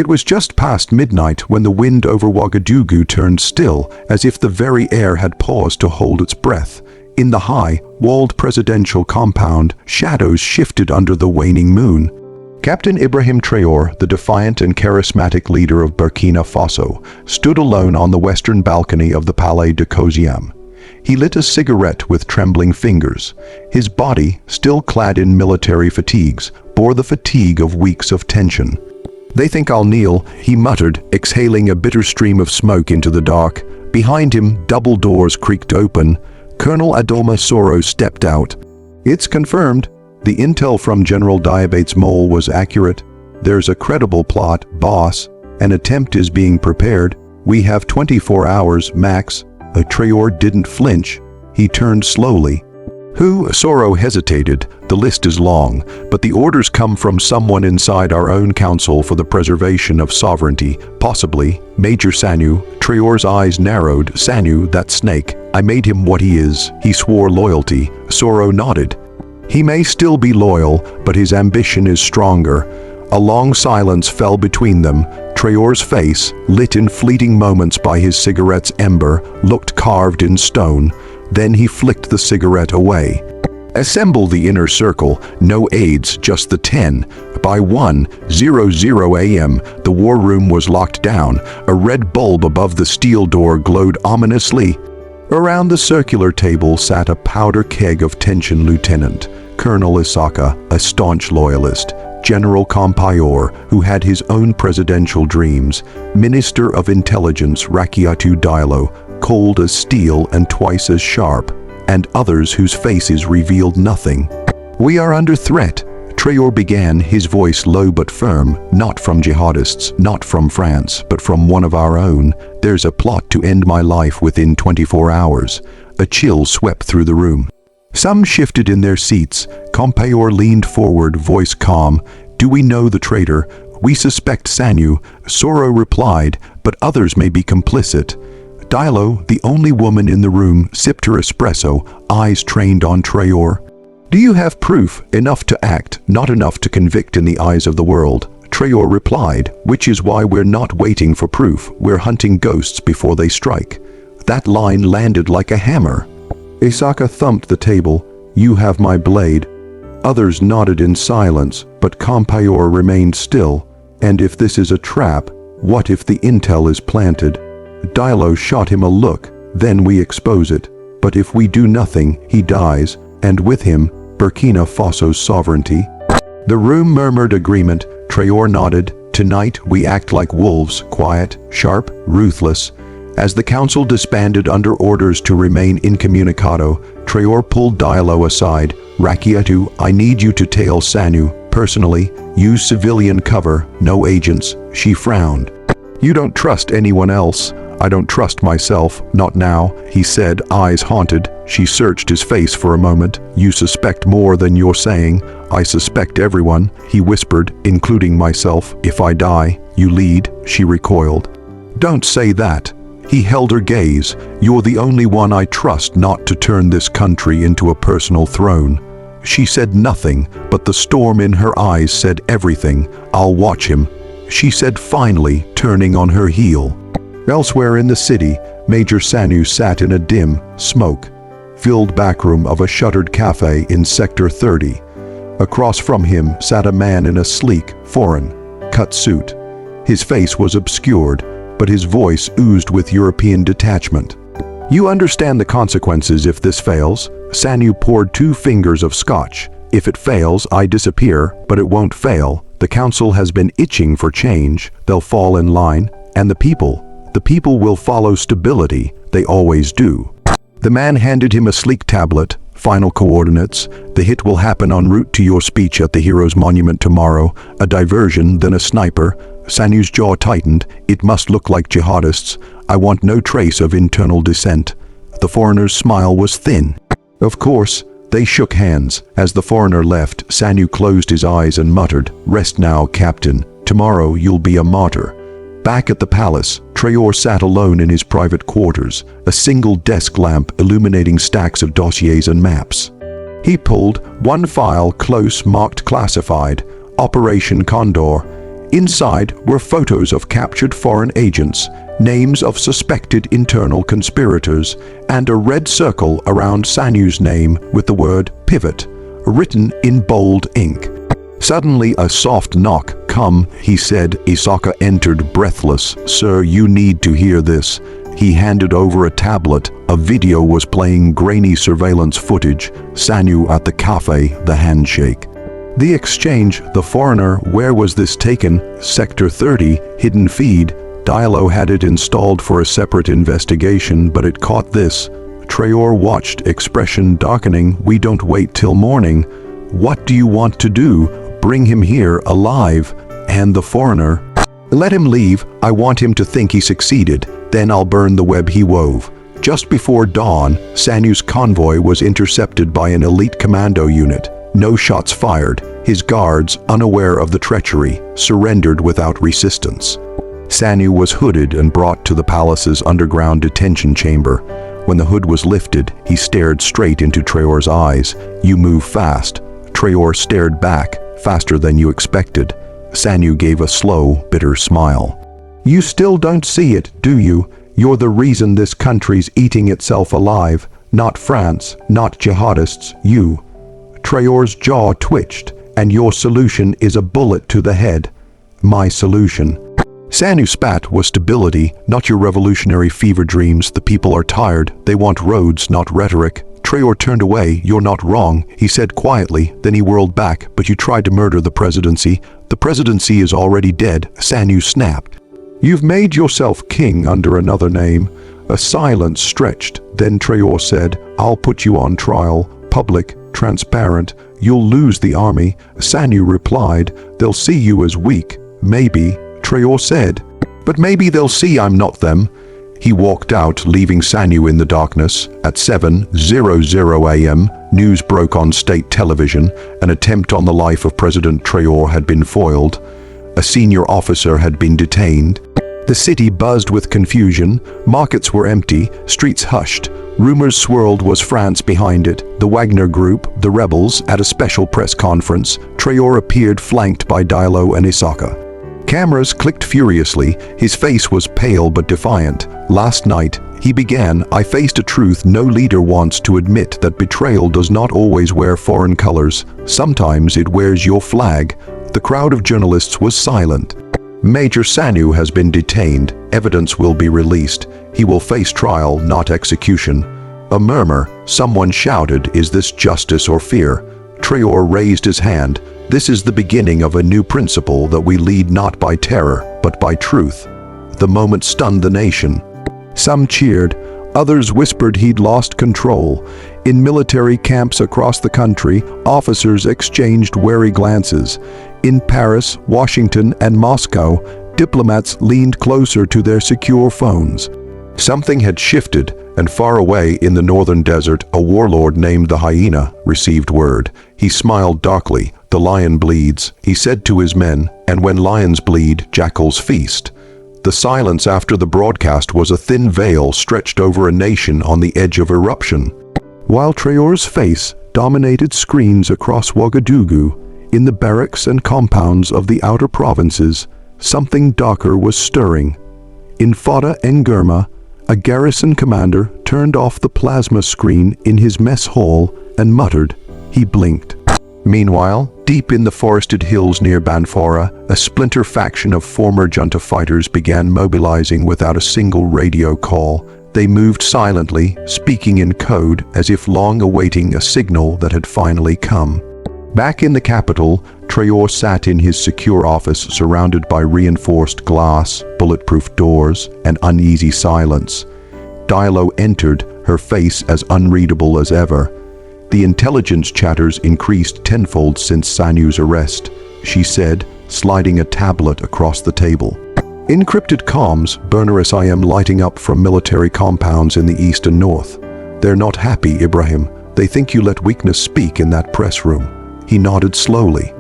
It was just past midnight when the wind over Ouagadougou turned still, as if the very air had paused to hold its breath. In the high, walled presidential compound, shadows shifted under the waning moon. Captain Ibrahim Traoré, the defiant and charismatic leader of Burkina Faso, stood alone on the western balcony of the Palais de Causiam. He lit a cigarette with trembling fingers. His body, still clad in military fatigues, bore the fatigue of weeks of tension. "They think I'll kneel," he muttered, exhaling a bitter stream of smoke into the dark. Behind him, double doors creaked open. Colonel Adoma Soro stepped out. "It's confirmed. The intel from General Diabates Mole was accurate. There's a credible plot, boss. An attempt is being prepared. We have 24 hours, max." Traoré didn't flinch. He turned slowly. "Who?" Soro hesitated. "The list is long, but the orders come from someone inside our own Council for the Preservation of Sovereignty, possibly Major Sanu." Traoré's eyes narrowed. "Sanu, that snake. I made him what he is. He swore loyalty." Soro nodded. "He may still be loyal, but his ambition is stronger." A long silence fell between them. Traoré's face, lit in fleeting moments by his cigarette's ember, looked carved in stone. Then he flicked the cigarette away. "Assemble the inner circle. No aides, just the 10. By 1:00 a.m., the war room was locked down. A red bulb above the steel door glowed ominously. Around the circular table sat a powder keg of tension lieutenant, Colonel Isaka, a staunch loyalist, General Compayor, who had his own presidential dreams, Minister of Intelligence Rakiatu Diallo, cold as steel and twice as sharp, and others whose faces revealed nothing. "We are under threat," Traoré began, his voice low but firm, "not from jihadists, not from France, but from one of our own. There's a plot to end my life within 24 hours. A chill swept through the room. Some shifted in their seats. Compayor leaned forward, voice calm. "Do we know the traitor? We suspect Sanu," Soro replied, "but others may be complicit." Diallo, the only woman in the room, sipped her espresso, eyes trained on Traoré. "Do you have proof? Enough to act, not enough to convict in the eyes of the world." Traoré replied, "Which is why we're not waiting for proof. We're hunting ghosts before they strike." That line landed like a hammer. Isaka thumped the table. "You have my blade." Others nodded in silence, but Compayor remained still. "And if this is a trap, what if the intel is planted?" Diallo shot him a look. "Then we expose it. But if we do nothing, he dies, and with him, Burkina Faso's sovereignty." The room murmured agreement. Traoré nodded. "Tonight we act like wolves, quiet, sharp, ruthless." As the council disbanded under orders to remain incommunicado, Traoré pulled Diallo aside. "Rakiatu, I need you to tail Sanu. Personally, use civilian cover, no agents." She frowned. "You don't trust anyone else." "I don't trust myself, not now," he said, eyes haunted. She searched his face for a moment. "You suspect more than you're saying." "I suspect everyone," he whispered, "including myself. If I die, you lead." She recoiled. "Don't say that." He held her gaze. "You're the only one I trust not to turn this country into a personal throne." She said nothing, but the storm in her eyes said everything. "I'll watch him," she said finally, turning on her heel. Elsewhere in the city, Major Sanu sat in a dim, smoke-filled backroom of a shuttered cafe in Sector 30. Across from him sat a man in a sleek, foreign-cut suit. His face was obscured, but his voice oozed with European detachment. "You understand the consequences if this fails?" Sanu poured 2 fingers of scotch. "If it fails, I disappear, but it won't fail. The council has been itching for change. They'll fall in line. And the people will follow stability. They always do." The man handed him a sleek tablet. "Final coordinates. The hit will happen en route to your speech at the Heroes Monument tomorrow. A diversion, then a sniper." Sanu's jaw tightened. "It must look like jihadists. I want no trace of internal dissent." The foreigner's smile was thin. "Of course." They shook hands. As the foreigner left, Sanu closed his eyes and muttered, "Rest now, Captain. Tomorrow you'll be a martyr." Back at the palace, Traoré sat alone in his private quarters, a single desk lamp illuminating stacks of dossiers and maps. He pulled one file close, marked classified, Operation Condor. Inside were photos of captured foreign agents, names of suspected internal conspirators, and a red circle around Sanyu's name with the word pivot, written in bold ink. Suddenly a soft knock. "Come," he said. Isaka entered breathless. "Sir, you need to hear this." He handed over a tablet. A video was playing grainy surveillance footage. Sanyu at the cafe, the handshake. The exchange, the foreigner, where was this taken? Sector 30, hidden feed. Diallo had it installed for a separate investigation, but it caught this. Traoré watched, expression darkening. "We don't wait till morning. What do you want to do? Bring him here alive." And the foreigner, "Let him leave. I want him to think he succeeded. Then I'll burn the web he wove." Just before dawn, Sanyu's convoy was intercepted by an elite commando unit. No shots fired. His guards, unaware of the treachery, surrendered without resistance. Sanyu was hooded and brought to the palace's underground detention chamber. When the hood was lifted, he stared straight into Traoré's eyes. "You move fast." Traoré stared back, faster than you expected. Sanyu gave a slow, bitter smile. "You still don't see it, do you? You're the reason this country's eating itself alive. Not France, not jihadists, you." Traoré's jaw twitched. "And your solution is a bullet to the head." "My solution." Sanyu spat was stability, not your revolutionary fever dreams. The people are tired. They want roads, not rhetoric. Traoré turned away. "You're not wrong," he said quietly. Then he whirled back. "But you tried to murder the presidency." "The presidency is already dead," Sanyu snapped. "You've made yourself king under another name." A silence stretched. Then Traoré said, "I'll put you on trial. Public, transparent. You'll lose the army." Sanyu replied, "They'll see you as weak." "Maybe," Traoré said. "But maybe they'll see I'm not them." He walked out, leaving Sanyu in the darkness. At 7:00 a.m., news broke on state television. An attempt on the life of President Traoré had been foiled. A senior officer had been detained. The city buzzed with confusion. Markets were empty, streets hushed. Rumors swirled. Was France behind it? The Wagner Group, the rebels, at a special press conference. Traoré appeared flanked by Diallo and Isaka. Cameras clicked furiously. His face was pale but defiant. "Last night," he began, "I faced a truth no leader wants to admit, that betrayal does not always wear foreign colors. Sometimes it wears your flag." The crowd of journalists was silent. "Major Sanyu has been detained. Evidence will be released. He will face trial, not execution." A murmur. Someone shouted, "Is this justice or fear?" Traoré raised his hand. "This is the beginning of a new principle, that we lead not by terror, but by truth." The moment stunned the nation. Some cheered. Others whispered he'd lost control. In military camps across the country, officers exchanged wary glances. In Paris, Washington, and Moscow, diplomats leaned closer to their secure phones. Something had shifted, and far away in the northern desert, a warlord named the Hyena received word. He smiled darkly. "The lion bleeds," he said to his men, "and when lions bleed, jackals feast." The silence after the broadcast was a thin veil stretched over a nation on the edge of eruption. While Traoré's face dominated screens across Ouagadougou, in the barracks and compounds of the outer provinces, something darker was stirring. In Fada Ngurma, a garrison commander turned off the plasma screen in his mess hall and muttered. He blinked. Meanwhile, deep in the forested hills near Banfora, a splinter faction of former junta fighters began mobilizing without a single radio call. They moved silently, speaking in code, as if long awaiting a signal that had finally come. Back in the capital, Traoré sat in his secure office, surrounded by reinforced glass, bulletproof doors, and uneasy silence. Diallo entered, her face as unreadable as ever. The intelligence chatters increased tenfold since Sanyu's arrest, she said, sliding a tablet across the table. Encrypted comms, burner SIM lighting up from military compounds in the east and north. They're not happy, Ibrahim. They think you let weakness speak in that press room. He nodded slowly.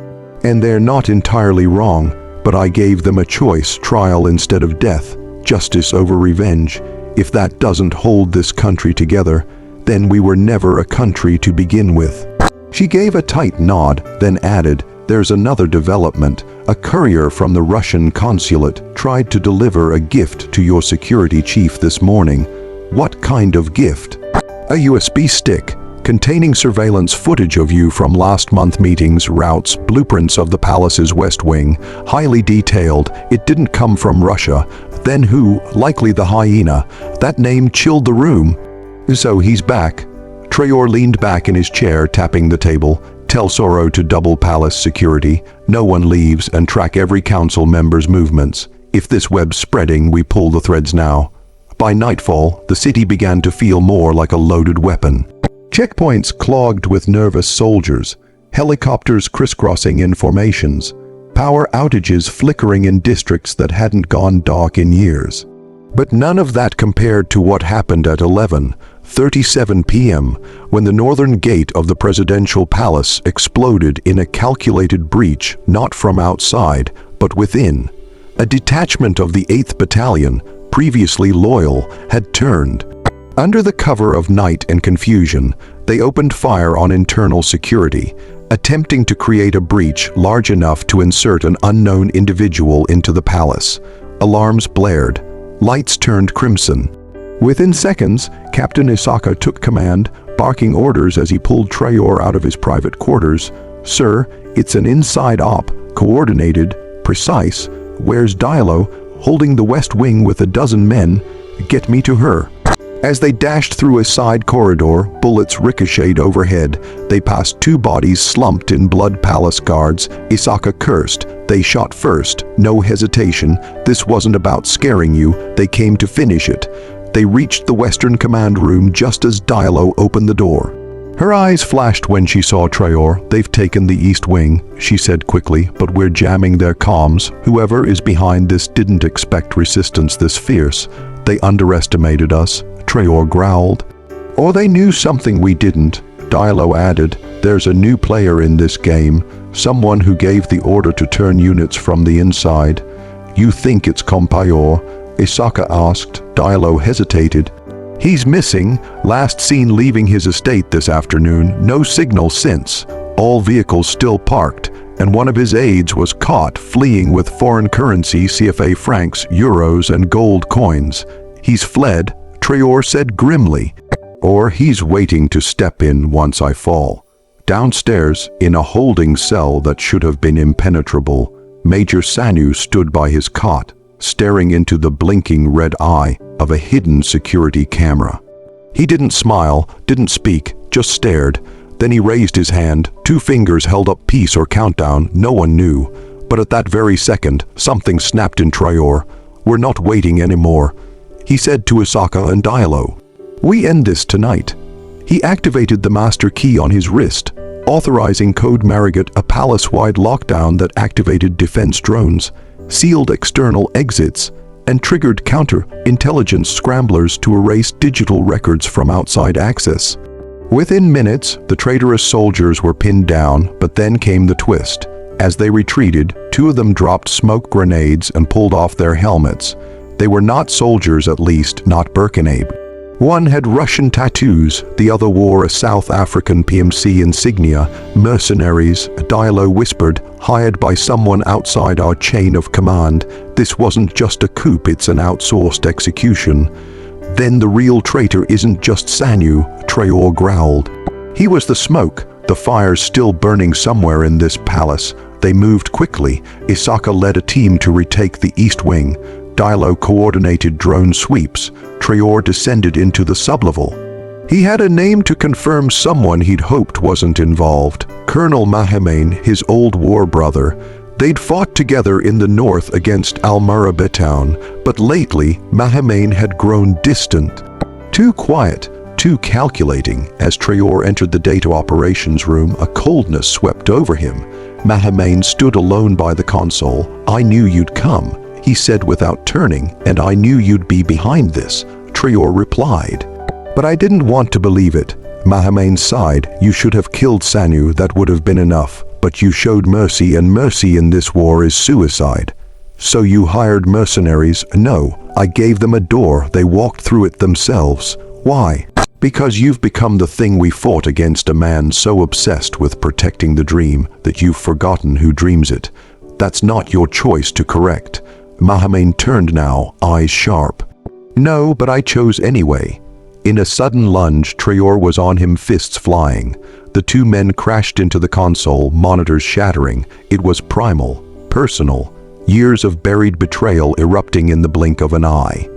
And they're not entirely wrong, but I gave them a choice, trial instead of death, justice over revenge. If that doesn't hold this country together, then we were never a country to begin with. She gave a tight nod, then added, There's another development. A courier from the Russian consulate tried to deliver a gift to your security chief this morning. What kind of gift? A USB stick containing surveillance footage of you from last month meetings, routes, blueprints of the palace's west wing, highly detailed. It didn't come from Russia. Then who? Likely the Hyena. That name chilled the room. So he's back. Traoré leaned back in his chair, tapping the table. Tell Soro to double palace security. No one leaves, and track every council member's movements. If this web's spreading, we pull the threads now. By nightfall, the city began to feel more like a loaded weapon. Checkpoints clogged with nervous soldiers, helicopters crisscrossing in formations, power outages flickering in districts that hadn't gone dark in years. But none of that compared to what happened at 11:37 p.m. when the northern gate of the presidential palace exploded in a calculated breach, not from outside, but within. A detachment of the 8th Battalion, previously loyal, had turned. Under the cover of night and confusion, they opened fire on internal security, attempting to create a breach large enough to insert an unknown individual into the palace. Alarms blared. Lights turned crimson. Within seconds, Captain Isaka took command, barking orders as he pulled Traoré out of his private quarters. "Sir, it's an inside op, coordinated, precise. Where's Diallo, holding the west wing with a dozen men? Get me to her." As they dashed through a side corridor, bullets ricocheted overhead. They passed two bodies slumped in blood palace guards. Isaka cursed. They shot first. No hesitation. This wasn't about scaring you. They came to finish it. They reached the Western Command room just as Diallo opened the door. Her eyes flashed when she saw Traoré. "They've taken the East Wing," she said quickly, "but we're jamming their comms. Whoever is behind this didn't expect resistance this fierce. They underestimated us," Traoré growled. "Or they knew something we didn't," Diallo added. "There's a new player in this game, someone who gave the order to turn units from the inside." "You think it's Compayor?" Isaka asked. Diallo hesitated. "He's missing, last seen leaving his estate this afternoon, no signal since. All vehicles still parked, and one of his aides was caught fleeing with foreign currency, CFA francs, euros, and gold coins. He's fled," Traoré said grimly. "Or he's waiting to step in once I fall." Downstairs, in a holding cell that should have been impenetrable, Major Sanu stood by his cot, staring into the blinking red eye of a hidden security camera. He didn't smile, didn't speak, just stared. Then he raised his hand, two fingers held up peace or countdown, no one knew. But at that very second, something snapped in Traoré. "We're not waiting anymore," he said to Isaka and Diallo. "We end this tonight." He activated the master key on his wrist, authorizing Code Marigot, a palace-wide lockdown that activated defense drones, sealed external exits, and triggered counter-intelligence scramblers to erase digital records from outside access. Within minutes, the traitorous soldiers were pinned down, but then came the twist. As they retreated, two of them dropped smoke grenades and pulled off their helmets. They were not soldiers, at least not Burkina. One had Russian tattoos, the other wore a South African PMC insignia. "Mercenaries," Diallo whispered, "hired by someone outside our chain of command. This wasn't just a coup, it's an outsourced execution." "Then the real traitor isn't just Sanu," Traoré growled. "He was the smoke, the fire's still burning somewhere in this palace." They moved quickly. Isaka led a team to retake the East Wing. Diallo coordinated drone sweeps. Traoré descended into the sublevel. He had a name to confirm someone he'd hoped wasn't involved. Colonel Mahamain, his old war brother. They'd fought together in the north against Al-Murabi town, but lately Mahamain had grown distant. Too quiet, too calculating. As Traoré entered the data operations room, a coldness swept over him. Mahamain stood alone by the console. "I knew you'd come," he said without turning, "and I knew you'd be behind this," Traoré replied. "But I didn't want to believe it." Mahamain sighed. "You should have killed Sanu, that would have been enough. But you showed mercy, and mercy in this war is suicide." "So you hired mercenaries?" "No, I gave them a door. They walked through it themselves." "Why?" Because you've become the thing we fought against, a man so obsessed with protecting the dream that you've forgotten who dreams it. That's not your choice to correct. Mahamane turned now, eyes sharp. No, but I chose anyway. In a sudden lunge, Traoré was on him, fists flying. The two men crashed into the console, monitors shattering. It was primal, personal, years of buried betrayal erupting in the blink of an eye.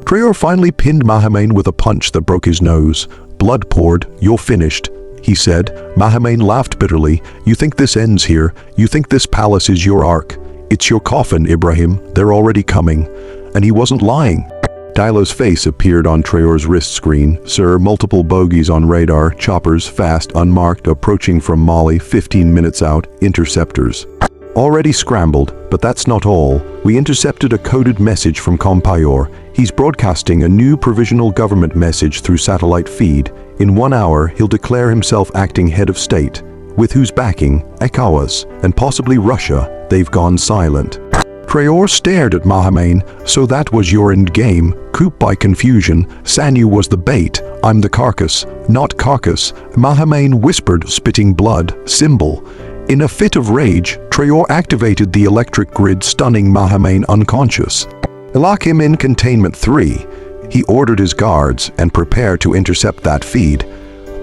Traoré finally pinned Mahamane with a punch that broke his nose. Blood poured. You're finished, he said. Mahamane laughed bitterly. You think this ends here? You think this palace is your ark? It's your coffin, Ibrahim. They're already coming. And he wasn't lying. Diallo's face appeared on Traoré's wrist screen. Sir, multiple bogies on radar, choppers, fast, unmarked, approaching from Mali, 15 minutes out, interceptors. Already scrambled, but that's not all. We intercepted a coded message from Compayor. He's broadcasting a new provisional government message through satellite feed. In 1 hour, he'll declare himself acting head of state. With whose backing? ECOWAS, and possibly Russia. They've gone silent. Traoré stared at Mahamane. So that was your end game? Coup by confusion. Sanu was the bait. I'm the carcass, not carcass. Mahamane whispered, spitting blood. Symbol. In a fit of rage, Traoré activated the electric grid, stunning Mahamane unconscious. Lock him in Containment 3. He ordered his guards and prepared to intercept that feed.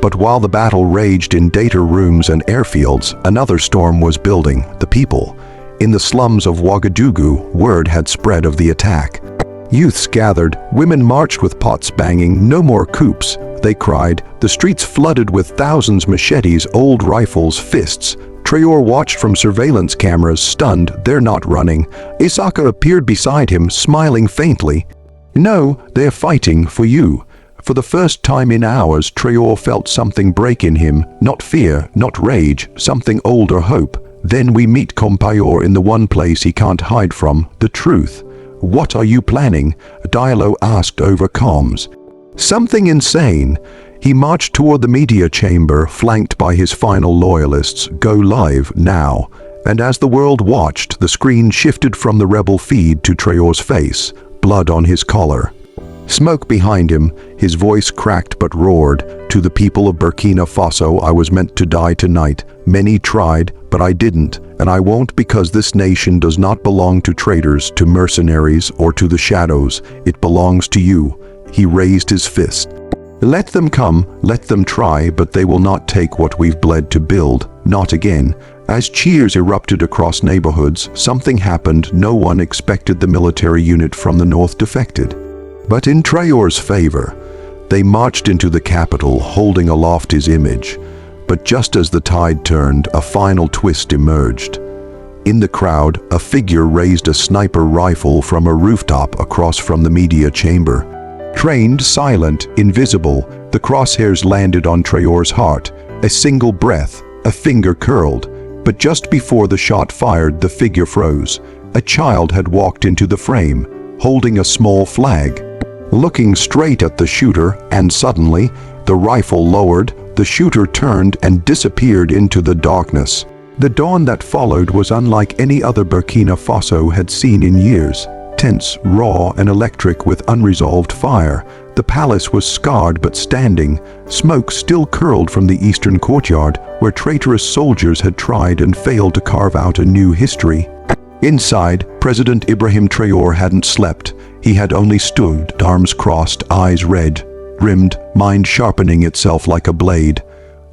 But while the battle raged in data rooms and airfields, another storm was building, the people. In the slums of Ouagadougou, word had spread of the attack. Youths gathered, women marched with pots banging, no more coups, they cried. The streets flooded with thousands, machetes, old rifles, fists. Traoré watched from surveillance cameras, stunned. They're not running. Isaka appeared beside him, smiling faintly. No, they're fighting for you. For the first time in hours, Traoré felt something break in him. Not fear, not rage, something older hope. Then we meet Compayor in the one place he can't hide from, the truth. What are you planning? Diallo asked over comms. Something insane. He marched toward the media chamber, flanked by his final loyalists. Go live now. And as the world watched, the screen shifted from the rebel feed to Traoré's face, blood on his collar. Smoke behind him, his voice cracked but roared. To the people of Burkina Faso, I was meant to die tonight. Many tried, but I didn't, and I won't, because this nation does not belong to traitors, to mercenaries, or to the shadows. It belongs to you. He raised his fist. Let them come, let them try, but they will not take what we've bled to build. Not again. As cheers erupted across neighborhoods, something happened. No one expected. The military unit from the north defected. But in Traoré's favor, they marched into the capital, holding aloft his image. But just as the tide turned, a final twist emerged. In the crowd, a figure raised a sniper rifle from a rooftop across from the media chamber. Trained, silent, invisible, the crosshairs landed on Traoré's heart. A single breath, a finger curled. But just before the shot fired, the figure froze. A child had walked into the frame, holding a small flag. Looking straight at the shooter, and suddenly, the rifle lowered, the shooter turned and disappeared into the darkness. The dawn that followed was unlike any other Burkina Faso had seen in years. Tense, raw, and electric with unresolved fire. The palace was scarred but standing. Smoke still curled from the eastern courtyard, where traitorous soldiers had tried and failed to carve out a new history. Inside, President Ibrahim Traoré hadn't slept. He had only stood, arms crossed, eyes red, rimmed, mind sharpening itself like a blade.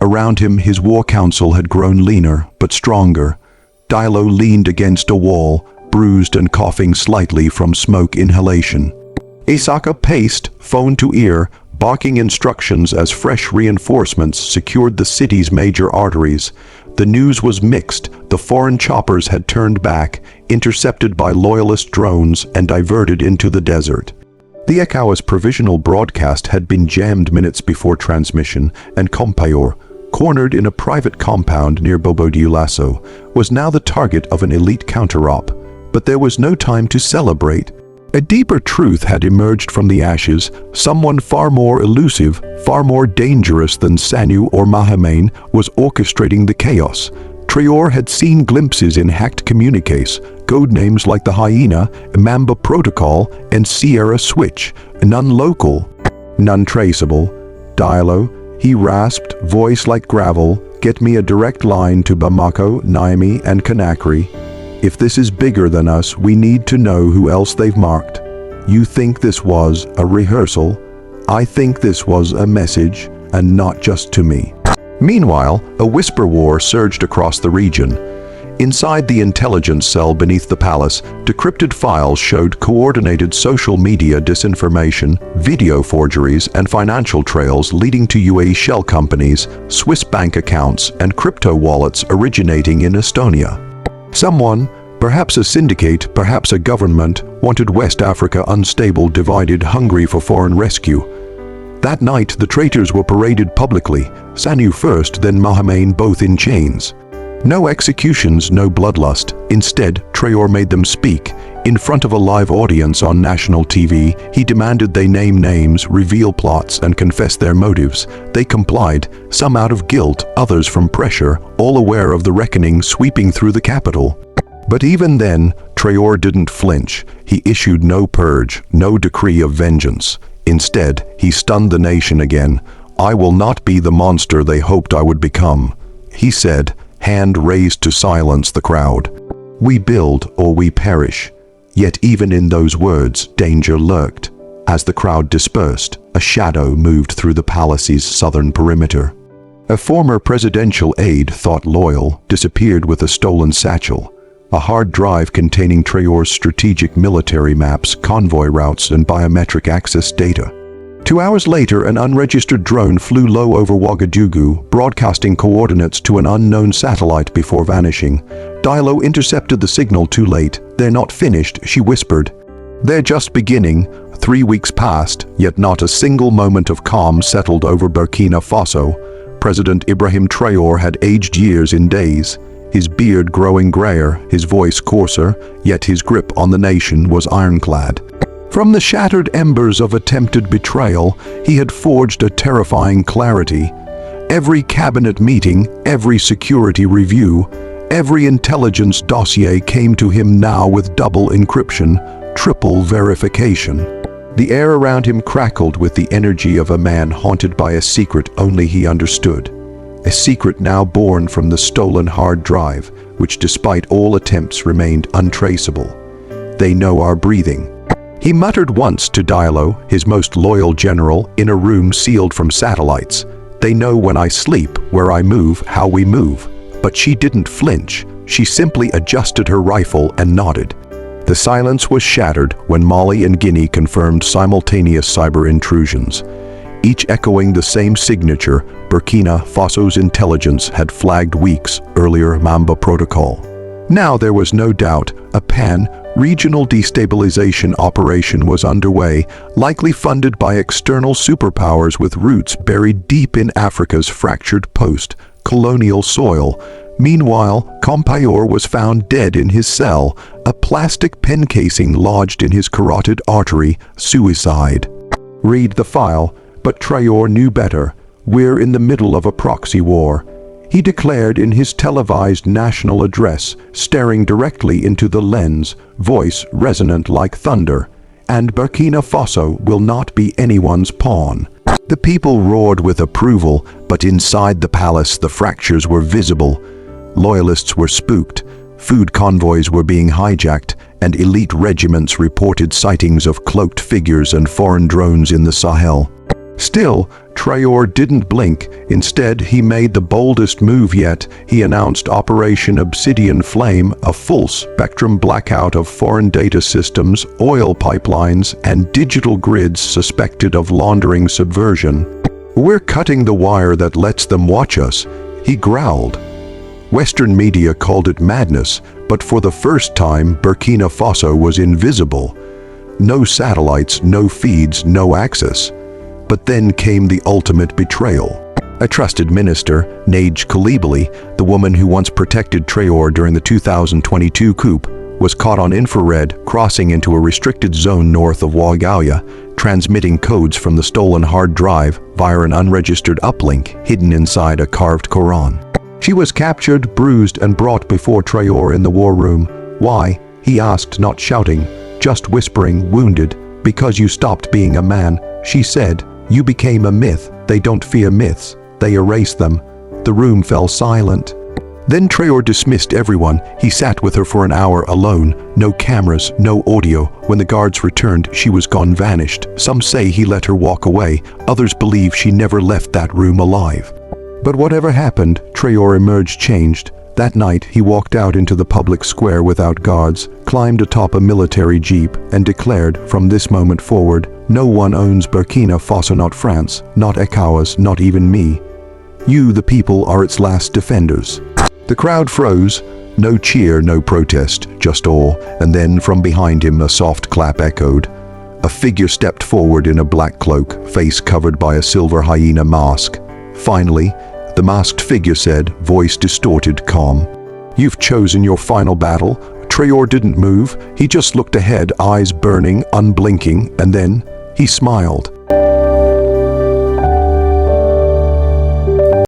Around him, his war council had grown leaner, but stronger. Diallo leaned against a wall, bruised and coughing slightly from smoke inhalation. Isaka paced, phone to ear, barking instructions as fresh reinforcements secured the city's major arteries. The news was mixed. The foreign choppers had turned back, intercepted by loyalist drones, and diverted into the desert. The ECOWAS provisional broadcast had been jammed minutes before transmission, and Compayor, cornered in a private compound near Bobo-Dioulasso, was now the target of an elite counter-op. But there was no time to celebrate. A deeper truth had emerged from the ashes. Someone far more elusive, far more dangerous than Sanu or Mahamane was orchestrating the chaos. Traoré had seen glimpses in hacked communiques, code names like the Hyena, Mamba Protocol, and Sierra Switch, none local, none traceable. Diallo, he rasped, voice like gravel, get me a direct line to Bamako, Niamey, and Conakry. If this is bigger than us, we need to know who else they've marked. You think this was a rehearsal? I think this was a message, and not just to me. Meanwhile, a whisper war surged across the region. Inside the intelligence cell beneath the palace, decrypted files showed coordinated social media disinformation, video forgeries, and financial trails leading to UAE shell companies, Swiss bank accounts, and crypto wallets originating in Estonia. Someone, perhaps a syndicate, perhaps a government, wanted West Africa unstable, divided, hungry for foreign rescue. That night, the traitors were paraded publicly, Sanu first, then Mohammed, both in chains. No executions, no bloodlust. Instead, Traoré made them speak. In front of a live audience on national TV, he demanded they name names, reveal plots, and confess their motives. They complied, some out of guilt, others from pressure, all aware of the reckoning sweeping through the capital. But even then, Traoré didn't flinch. He issued no purge, no decree of vengeance. Instead, he stunned the nation again. I will not be the monster they hoped I would become, he said, hand raised to silence the crowd. We build or we perish. Yet even in those words, danger lurked. As the crowd dispersed, a shadow moved through the palace's southern perimeter. A former presidential aide, thought loyal, disappeared with a stolen satchel. A hard drive containing Traoré's strategic military maps, convoy routes, and biometric access data. 2 hours later, an unregistered drone flew low over Ouagadougou, broadcasting coordinates to an unknown satellite before vanishing. Diallo intercepted the signal too late. They're not finished, she whispered. They're just beginning. 3 weeks passed, yet not a single moment of calm settled over Burkina Faso. President Ibrahim Traoré had aged years in days. His beard growing grayer, his voice coarser, yet his grip on the nation was ironclad. From the shattered embers of attempted betrayal, he had forged a terrifying clarity. Every cabinet meeting, every security review, every intelligence dossier came to him now with double encryption, triple verification. The air around him crackled with the energy of a man haunted by a secret only he understood. A secret now born from the stolen hard drive, which despite all attempts remained untraceable. They know our breathing. He muttered once to Diallo, his most loyal general, in a room sealed from satellites. They know when I sleep, where I move, how we move. But she didn't flinch. She simply adjusted her rifle and nodded. The silence was shattered when Mali and Guinea confirmed simultaneous cyber intrusions. Each echoing the same signature, Burkina Faso's intelligence had flagged weeks earlier Mamba Protocol. Now there was no doubt a pan-regional destabilization operation was underway, likely funded by external superpowers with roots buried deep in Africa's fractured post-colonial soil. Meanwhile, Compayor was found dead in his cell, a plastic pen casing lodged in his carotid artery, suicide. Read the file, but Traoré knew better. We're in the middle of a proxy war, he declared in his televised national address, staring directly into the lens, voice resonant like thunder. And Burkina Faso will not be anyone's pawn. The people roared with approval, but inside the palace the fractures were visible. Loyalists were spooked, food convoys were being hijacked, and elite regiments reported sightings of cloaked figures and foreign drones in the Sahel. Still, Traoré didn't blink. Instead, he made the boldest move yet. He announced Operation Obsidian Flame, a full-spectrum blackout of foreign data systems, oil pipelines, and digital grids suspected of laundering subversion. We're cutting the wire that lets them watch us, he growled. Western media called it madness, but for the first time, Burkina Faso was invisible. No satellites, no feeds, no access. But then came the ultimate betrayal. A trusted minister, Nage Coulibaly, the woman who once protected Traoré during the 2022 coup, was caught on infrared crossing into a restricted zone north of Ouagadougou, transmitting codes from the stolen hard drive via an unregistered uplink hidden inside a carved Quran. She was captured, bruised, and brought before Traoré in the war room. Why? He asked, not shouting, just whispering, wounded. Because you stopped being a man, she said, You became a myth. They don't fear myths. They erase them. The room fell silent. Then Traoré dismissed everyone. He sat with her for an hour alone. No cameras, no audio. When the guards returned, she was gone, vanished. Some say he let her walk away. Others believe she never left that room alive. But whatever happened, Traoré emerged changed. That night, he walked out into the public square without guards, climbed atop a military jeep, and declared, from this moment forward, no one owns Burkina Faso, not France, not ECOWAS, not even me. You, the people, are its last defenders. The crowd froze. No cheer, no protest, just awe, and then from behind him a soft clap echoed. A figure stepped forward in a black cloak, face covered by a silver hyena mask. Finally, the masked figure said, voice distorted, calm, "You've chosen your final battle." Traoré didn't move. He just looked ahead, eyes burning, unblinking, and then he smiled.